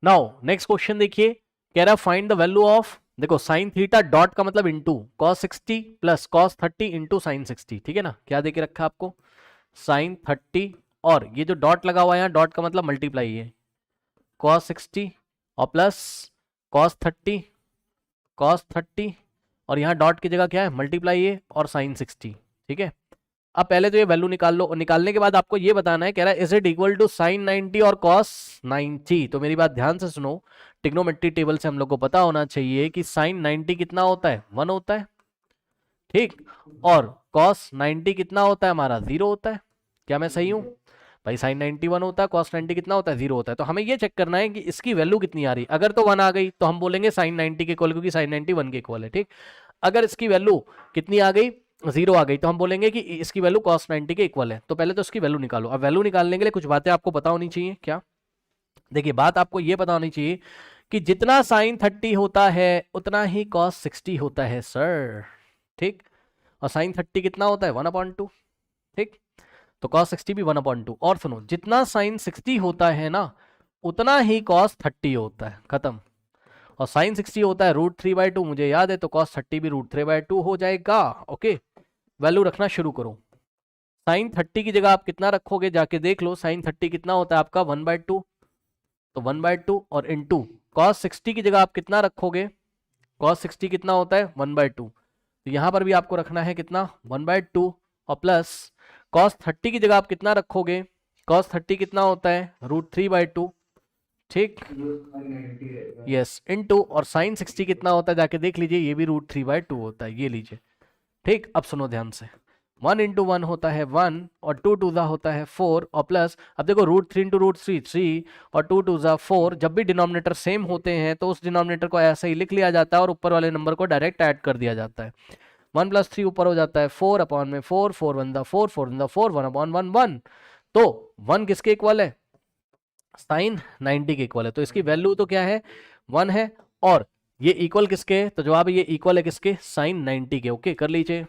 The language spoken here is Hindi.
नाउ नेक्स्ट क्वेश्चन देखिए, कह रहा फाइंड द वैल्यू ऑफ, देखो साइन थीटा डॉट का मतलब into cos 60 plus cos 30 into sine 60, ठीक है ना, क्या देके रखा है आपको, साइन 30 और ये जो डॉट लगा हुआ है यहाँ, डॉट का मतलब मल्टीप्लाई है, कॉस 60 और प्लस कॉस 30 और यहाँ डॉट की जगह क्या है, मल्टीप्लाई है और साइन 60, ठीक है। अब पहले तो ये वैल्यू निकाल लो, निकालने के बाद आपको ये बताना है, कह रहा है is it equal to sine 90 और कॉस 90। तो मेरी बात ध्यान से सुनो, ट्रिग्नोमेट्री टेबल से हम लोग को पता होना चाहिए कि साइन 90 कितना होता है, 1 होता है, ठीक, और कॉस 90 कितना होता है हमारा, 0 होता है। क्या मैं सही हूं भाई, साइन 90 1 होता है, कॉस 90 कितना होता है, 0 होता है। तो हमें ये चेक करना है कि इसकी वैल्यू कितनी आ रही, अगर तो 1 आ गई तो हम बोलेंगे साइन 90 के इक्वल, क्योंकि साइन 90 1 के इक्वल है, ठीक। अगर इसकी वैल्यू कितनी आ गई, 0 आ गई, तो हम बोलेंगे कि इसकी वैल्यू कॉस 90 के इक्वल है। तो पहले तो इसकी वैल्यू निकालो। अब वैल्यू निकालने के लिए कुछ बातें आपको पता होनी चाहिए। क्या, देखिए बात आपको ये पता होनी चाहिए कि जितना साइन 30 होता है उतना ही कॉस 60 होता है सर, ठीक। और साइन 30 कितना होता है, 1/2, ठीक। तो कॉस 60 भी 1/2। और सुनो, जितना साइन 60 होता है ना उतना ही कॉस 30 होता है, खत्म। और साइन 60 होता है √3/2, मुझे याद है, तो कॉस 30 भी √3/2 हो जाएगा। ओके, वैल्यू रखना शुरू करो। साइन 30 की जगह आप कितना रखोगे, जाके देख लो, साइन 30 कितना होता है आपका 1/2, तो 1/2 और इंटू कॉस 60 की जगह आप कितना रखोगे, कॉस 60 कितना होता है 1/2, तो यहां पर भी आपको रखना है कितना 1/2, और प्लस कॉस 30 की जगह आप कितना रखोगे, कॉस 30 कितना होता है √3/2, ठीक, यस, इनटू, और साइन 60 कितना होता है जाके देख लीजिए, ये भी √3/2 होता है, ये लीजिए, ठीक। अब सुनो ध्यान से, 1 × 1 होता है 1 और 2 2 होता है 4, और प्लस अब देखो √3 × √3 3 और 2 2 4, जब भी डिनोमिनेटर सेम होते हैं तो उस डिनोमिनेटर को ऐसे ही लिख लिया जाता है और ऊपर वाले नंबर को डायरेक्ट ऐड कर दिया जाता है। 1 + 3 ऊपर हो जाता है 4/4, 4 1 4, 4 1 4, 1/1 1। तो 1 किसके इक्वल है, साइन 90 के इक्वल है, तो इसकी वैल्यू तो क्या है 1 है, और ये इक्वल किसके है, तो जवाब ये इक्वल है किसके, साइन 90 के। ओके, कर लीजिए।